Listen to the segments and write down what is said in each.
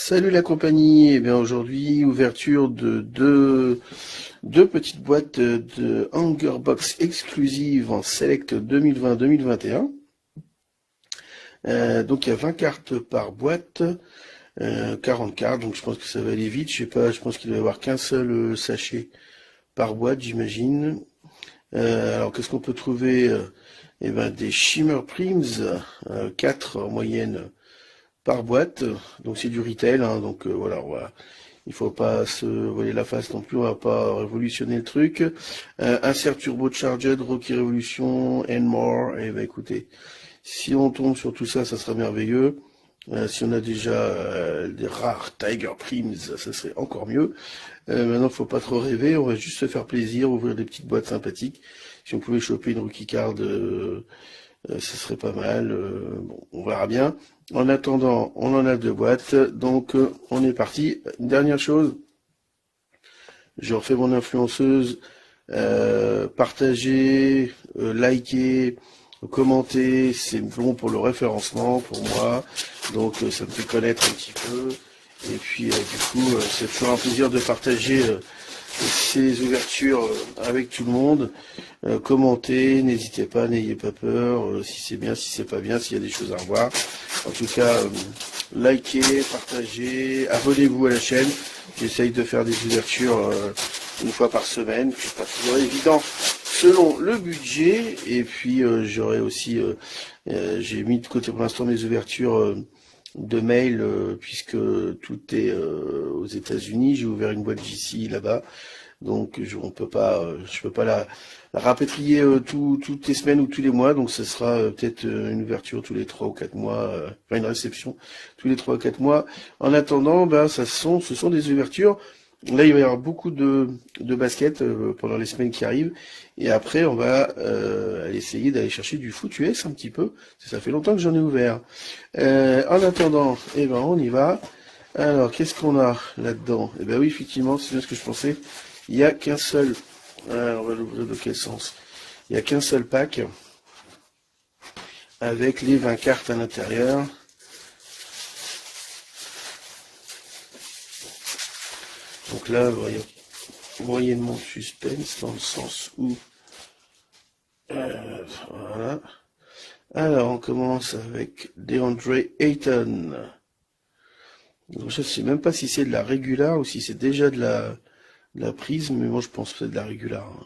Salut la compagnie, eh bien aujourd'hui ouverture de deux petites boîtes de Hungerbox exclusives en Select 2020-2021. Donc il y a 20 cartes par boîte, 40 cartes, donc je pense que ça va aller vite. Je sais pas, je pense qu'il va y avoir qu'un seul sachet par boîte, j'imagine. Alors qu'est-ce qu'on peut trouver? Eh ben des Shimmer Primes, 4 en moyenne par boîte, donc c'est du retail, hein, donc voilà, il faut pas se voiler la face non plus, on va pas révolutionner le truc. Insert Turbocharged, Rocky Revolution, and more, et ben écoutez, si on tombe sur tout ça, ça sera merveilleux. Si on a déjà des rares Tiger Primes, ça serait encore mieux. Maintenant, faut pas trop rêver, on va juste se faire plaisir, ouvrir des petites boîtes sympathiques. Si on pouvait choper une rookie card, ce serait pas mal. Bon, on verra bien. En attendant, on en a 2 boîtes, donc on est parti. Une dernière chose, je refais mon influenceuse. Partager, liker, commenter, c'est bon pour le référencement, pour moi. Donc ça me fait connaître un petit peu. Et puis du coup, c'est toujours un plaisir de partager ces ouvertures avec tout le monde. Commentez, n'hésitez pas, n'ayez pas peur, si c'est bien, si c'est pas bien, s'il y a des choses à revoir. En tout cas, likez, partagez, abonnez-vous à la chaîne. J'essaye de faire des ouvertures une fois par semaine, c'est pas toujours évident selon le budget. Et puis j'aurai aussi, j'ai mis de côté pour l'instant mes ouvertures de mail, puisque tout est aux États-Unis. J'ai ouvert une boîte JC là-bas. Donc je peux pas la rapatrier toutes les semaines ou tous les mois, donc ce sera peut-être une ouverture tous les 3 ou 4 mois, enfin une réception tous les 3 ou 4 mois. En attendant, ben ce sont des ouvertures. Là il va y avoir beaucoup de baskets pendant les semaines qui arrivent, et après on va aller essayer d'aller chercher du foot US un petit peu, ça fait longtemps que j'en ai ouvert. En attendant, eh ben on y va. Alors qu'est-ce qu'on a là-dedans? Eh ben oui, effectivement, c'est bien ce que je pensais. Il n'y a qu'un seul, on va l'ouvrir de quel sens? Il n'y a qu'un seul pack avec les 20 cartes à l'intérieur. Donc là, il y a moyennement de suspense dans le sens où... voilà. Alors, on commence avec DeAndre Ayton. Donc je ne sais même pas si c'est de la régular ou si c'est déjà de la prise, mais moi je pense que c'est de la régular. Hein.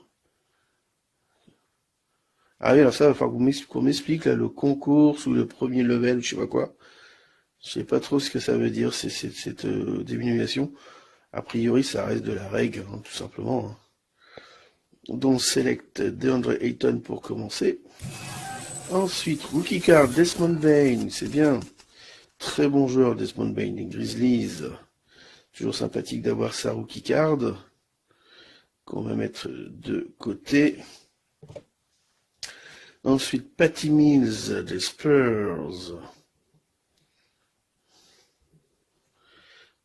Ah oui, alors ça, il va falloir qu'on m'explique là, le concours ou le premier level, je sais pas quoi. Je sais pas trop ce que ça veut dire, cette diminution. A priori, ça reste de la règle, hein, tout simplement. Hein. Donc, select DeAndre Ayton pour commencer. Ensuite, rookie card, Desmond Bain, c'est bien. Très bon joueur, Desmond Bain, les Grizzlies. Toujours sympathique d'avoir sa rookie card, qu'on va mettre de côté. Ensuite, Patty Mills, des Spurs.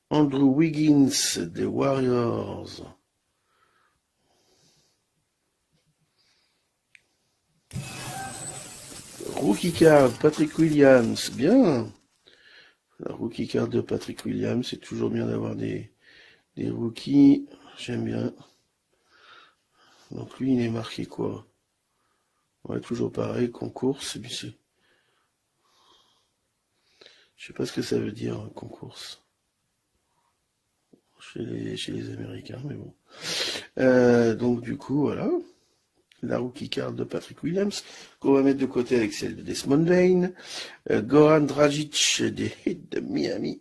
Andrew Wiggins, des Warriors. Rookie card, Patrick Williams, bien. La rookie card de Patrick Williams, c'est toujours bien d'avoir des rookies, j'aime bien. Donc lui, il est marqué quoi? Ouais, toujours pareil, concours, je sais pas ce que ça veut dire, concours. Chez les Américains, mais bon. Donc du coup, voilà. La rookie card de Patrick Williams, qu'on va mettre de côté avec celle de Desmond Bain. Goran Dragic des Heat de Miami.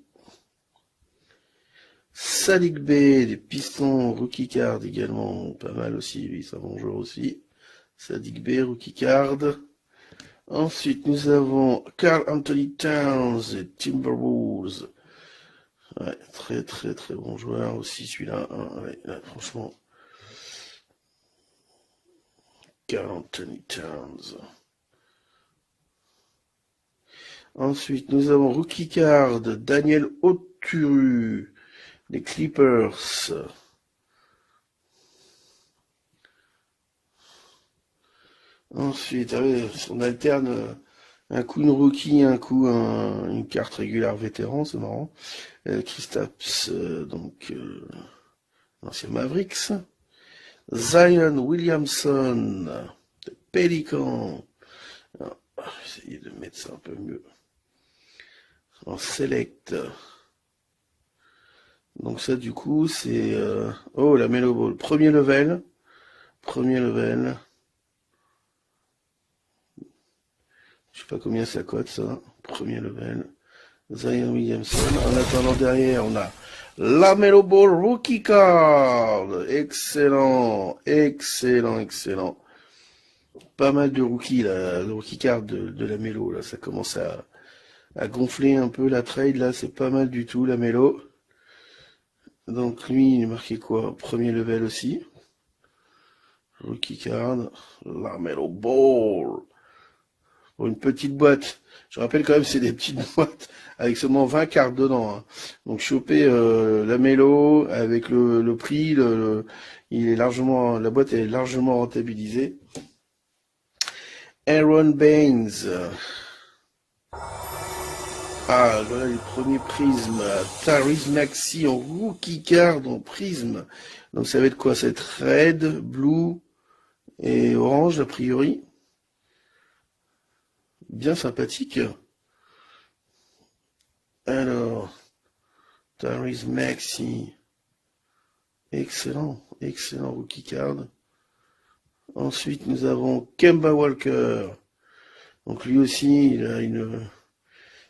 Sadiq Bey des Pistons, rookie card également, pas mal aussi, lui, c'est un bon joueur aussi. Sadiq Bey, rookie card. Ensuite, nous avons Karl Anthony Towns et Timberwolves. Ouais, très très très bon joueur aussi, celui-là. Ouais, là, franchement. Karl Anthony Towns. Ensuite, nous avons rookie card Daniel Oturu, les Clippers. Ensuite, on alterne Un coup une rookie, un coup une carte régulière vétéran, c'est marrant. Kristaps, l'ancien Mavericks. Zion Williamson, de Pelican. Alors, je vais essayer de mettre ça un peu mieux. En select. Donc ça, du coup, c'est... oh, la Melo Ball. Premier level. Premier level. Je sais pas combien ça cote, ça. Premier level. Zion Williamson. En attendant, derrière, on a la Melo Ball Rookie Card. Excellent. Excellent, excellent. Pas mal de rookies, là. Le rookie card de la Melo, là. Ça commence à gonfler un peu la trade, là. C'est pas mal du tout, la Melo. Donc, lui, il est marqué quoi? Premier level aussi. Rookie card. La Melo Ball. Pour une petite boîte. Je rappelle quand même, c'est des petites boîtes avec seulement 20 cartes dedans. Hein. Donc choper la Melo avec le prix, il est largement, la boîte est largement rentabilisée. Aaron Baines. Ah, voilà les premiers prismes. Tyrese Maxey en rookie card en prisme. Donc ça va être quoi? Ça va être red, blue et orange a priori. Bien sympathique. Alors, Tyrese Maxey. Excellent, excellent rookie card. Ensuite, nous avons Kemba Walker. Donc lui aussi, il a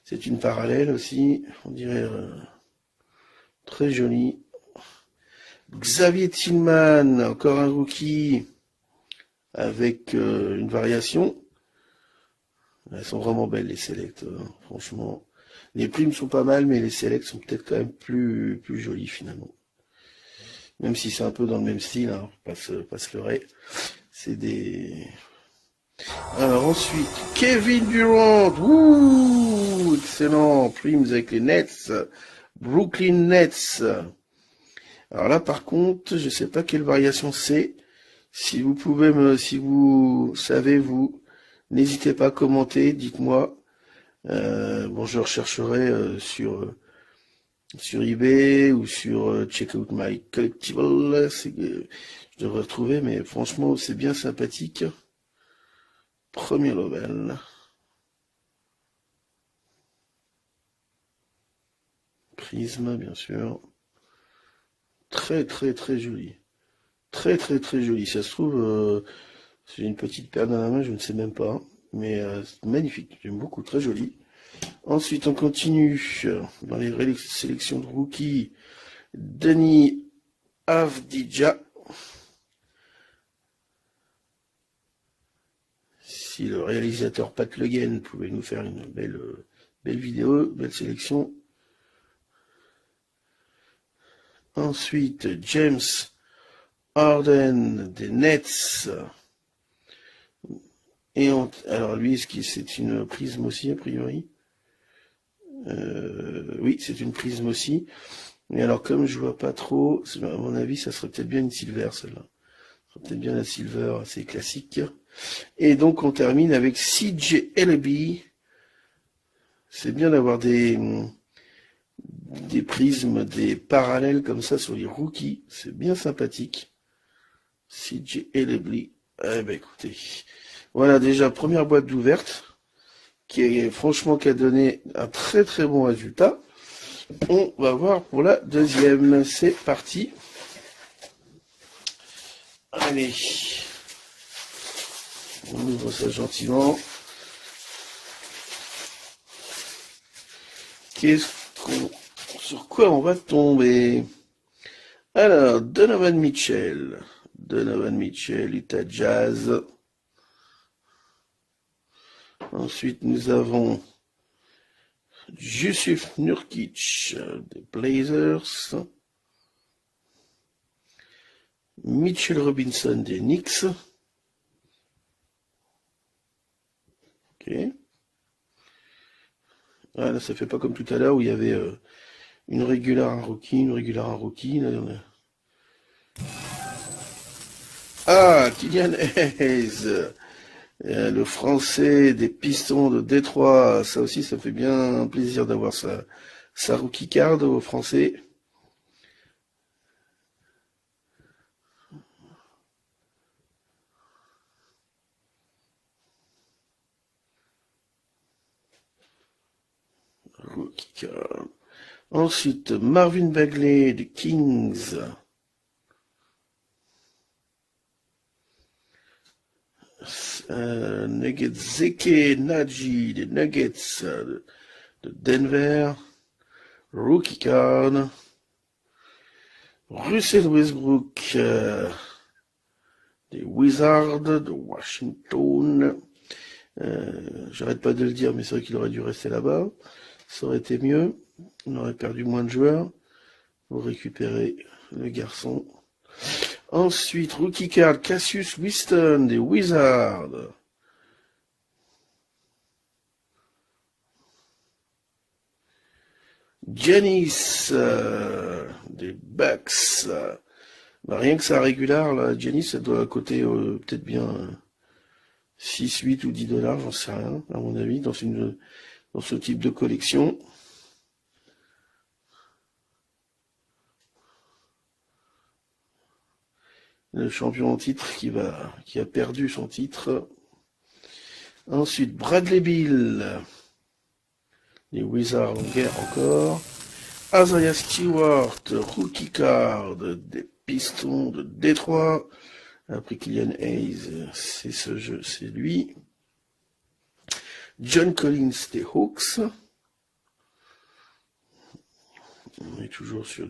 c'est une parallèle aussi, on dirait très jolie. Xavier Tillman, encore un rookie avec une variation. Elles sont vraiment belles les selects, franchement. Les primes sont pas mal, mais les selects sont peut-être quand même plus jolies finalement. Même si c'est un peu dans le même style, hein, pas se leurrer. C'est des... Alors ensuite, Kevin Durant, ouh, excellent, primes avec les Nets, Brooklyn Nets. Alors là par contre, je sais pas quelle variation c'est. Si vous pouvez si vous savez vous, n'hésitez pas à commenter, dites-moi. Bon, je rechercherai sur eBay ou sur Check Out My Collectible. Je devrais retrouver, mais franchement, c'est bien sympathique. Premier level. Prisme, bien sûr. Très, très, très joli. Très, très, très joli. Ça se trouve, j'ai une petite paire dans la main, je ne sais même pas. Mais c'est magnifique. J'aime beaucoup. Très joli. Ensuite, on continue dans les sélections de rookies. Denis Avdija. Si le réalisateur Pat Le Guen pouvait nous faire une belle vidéo, belle sélection. Ensuite, James Harden des Nets. Et alors lui, est-ce que c'est une prisme aussi, a priori? Oui, c'est une prisme aussi. Mais alors, comme je vois pas trop, à mon avis, ça serait peut-être bien une silver, celle-là. Ça serait peut-être bien la silver, assez classique. Et donc, on termine avec CJ Elleby. C'est bien d'avoir des prismes, des parallèles comme ça sur les rookies. C'est bien sympathique. CJ Elleby. Eh ben, écoutez. Voilà, déjà, première boîte d'ouverte. Qui a donné un très très bon résultat. On va voir pour la deuxième. C'est parti. Allez. On ouvre ça gentiment. Sur quoi on va tomber? Alors, Donovan Mitchell. Donovan Mitchell, Utah Jazz. Ensuite, nous avons Jusuf Nurkic des Blazers. Mitchell Robinson des Knicks. Ok. Ah, là, ça fait pas comme tout à l'heure où il y avait une régulière, un rookie, une régulière, un rookie. Là, Ah, Kylian Hayes Le français des Pistons de Détroit, ça aussi, ça fait bien plaisir d'avoir sa rookie card au français. Rookie card. Ensuite, Marvin Bagley des Kings. Nuggets, Zeke Naji des Nuggets de Denver. Rookie card. Russell Westbrook des Wizards de Washington. J'arrête pas de le dire, mais c'est vrai qu'il aurait dû rester là-bas. Ça aurait été mieux. On aurait perdu moins de joueurs pour récupérer le garçon. Ensuite, rookie card, Cassius Winston des Wizards. Giannis des Bucks. Bah, rien que ça régular, là, Giannis, ça doit coûter peut-être bien 6, 8 ou 10 dollars, j'en sais rien, à mon avis, dans ce type de collection. Le champion en titre qui a perdu son titre. Ensuite, Bradley Beal. Les Wizards en guerre encore. Isaiah Stewart, rookie card des Pistons de Détroit. Après Killian Hayes, c'est ce jeu, c'est lui. John Collins des Hawks. On est toujours sur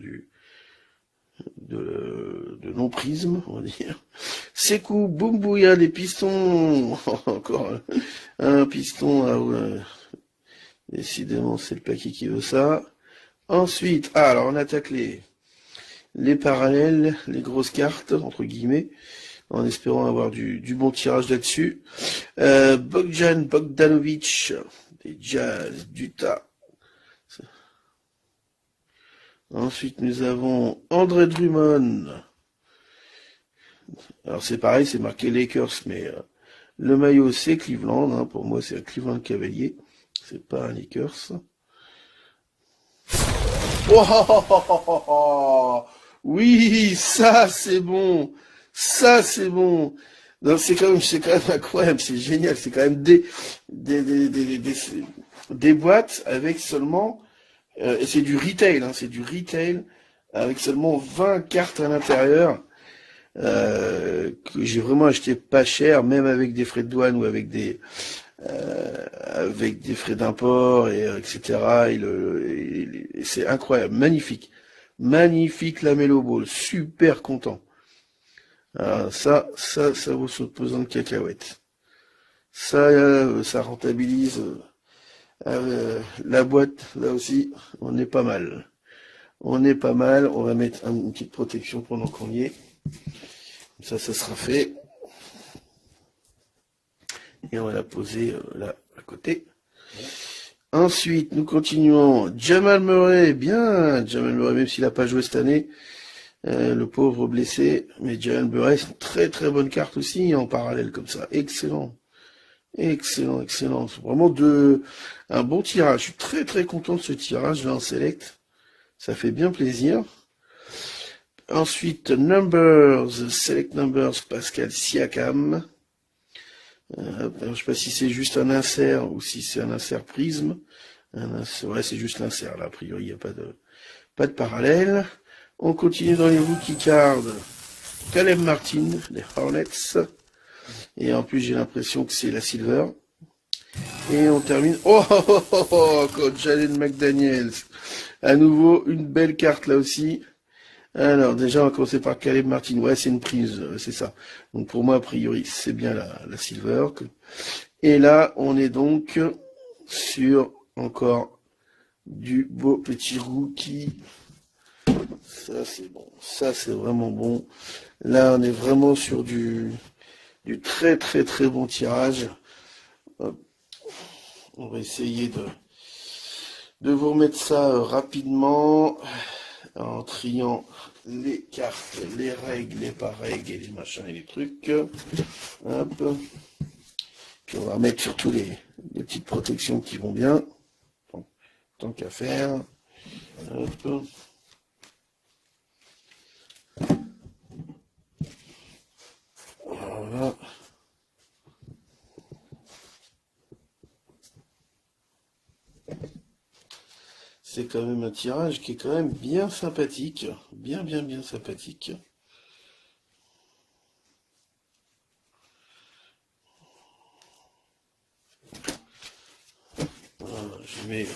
de non-prisme, on va dire. Sekou Doumbouya des Pistons. Encore un piston. Décidément, c'est le paquet qui veut ça. Ensuite, alors on attaque les parallèles, les grosses cartes, entre guillemets, en espérant avoir du bon tirage là-dessus. Bogdan Bogdanovic, des Jazz d'Utah. Ensuite, nous avons André Drummond. Alors c'est pareil, c'est marqué Lakers, mais le maillot c'est Cleveland. Hein, pour moi, c'est un Cleveland Cavalier. C'est pas un Lakers. Oh, oui, ça c'est bon. Ça c'est bon. C'est quand même incroyable, c'est génial. C'est quand même des boîtes avec seulement, et c'est du retail, hein, c'est du retail avec seulement 20 cartes à l'intérieur. Que j'ai vraiment acheté pas cher, même avec des frais de douane ou avec des frais d'import et etc. Et c'est incroyable, magnifique la Melo Ball, super content. Ça vaut son pesant de cacahuètes. Ça rentabilise la boîte là aussi. On est pas mal. On va mettre une petite protection pendant qu'on y est. Ça sera fait. Et on va la poser là, à côté. Ensuite, nous continuons. Jamal Murray, bien. Jamal Murray, même s'il n'a pas joué cette année. Le pauvre blessé. Mais Jamal Murray, c'est une très très bonne carte aussi, en parallèle comme ça. Excellent. Excellent. C'est vraiment un bon tirage. Je suis très très content de ce tirage là en select. Ça fait bien plaisir. Ensuite, Select Numbers, Pascal Siakam. Je sais pas si c'est juste un insert ou si c'est un insert prisme. Ouais, c'est juste l'insert, là. A priori, il n'y a pas de parallèle. On continue dans les rookie cards. Caleb Martin, les Hornets. Et en plus, j'ai l'impression que c'est la Silver. Et on termine. Coach Jalen McDaniels. À nouveau, une belle carte là aussi. Alors, déjà, on va commencer par Caleb Martin. Ouais, c'est une prise, c'est ça. Donc, pour moi, a priori, c'est bien la Silver. Et là, on est donc sur encore du beau petit rookie. Ça, c'est bon. Ça, c'est vraiment bon. Là, on est vraiment sur du très, très, très bon tirage. Hop. On va essayer de vous remettre ça rapidement en triant les cartes, les règles, les pas règles et les machins et les trucs. Hop. Puis on va remettre surtout les petites protections qui vont bien. Tant qu'à faire. Hop. Voilà. C'est quand même un tirage qui est quand même bien sympathique. Bien sympathique. Voilà,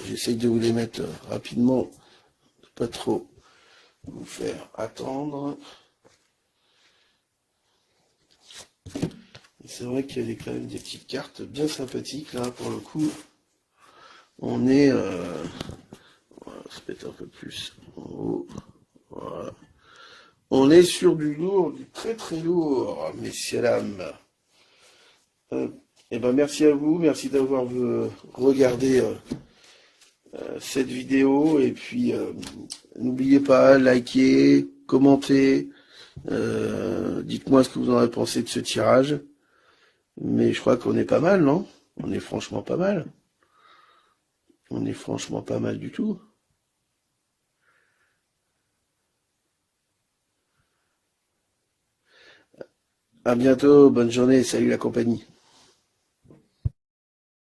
j'essaye de vous les mettre rapidement. Pas trop vous faire attendre. C'est vrai qu'il y a quand même des petites cartes bien sympathiques là pour le coup. On est on va se mettre un peu plus en haut. Voilà. On est sur du lourd, du très lourd, messieurs dames. Eh ben merci à vous, merci d'avoir regardé cette vidéo et puis n'oubliez pas, likez, commentez, dites-moi ce que vous en avez pensé de ce tirage. Mais je crois qu'on est pas mal, non? On est franchement pas mal. On est franchement pas mal du tout. À bientôt, bonne journée, salut la compagnie.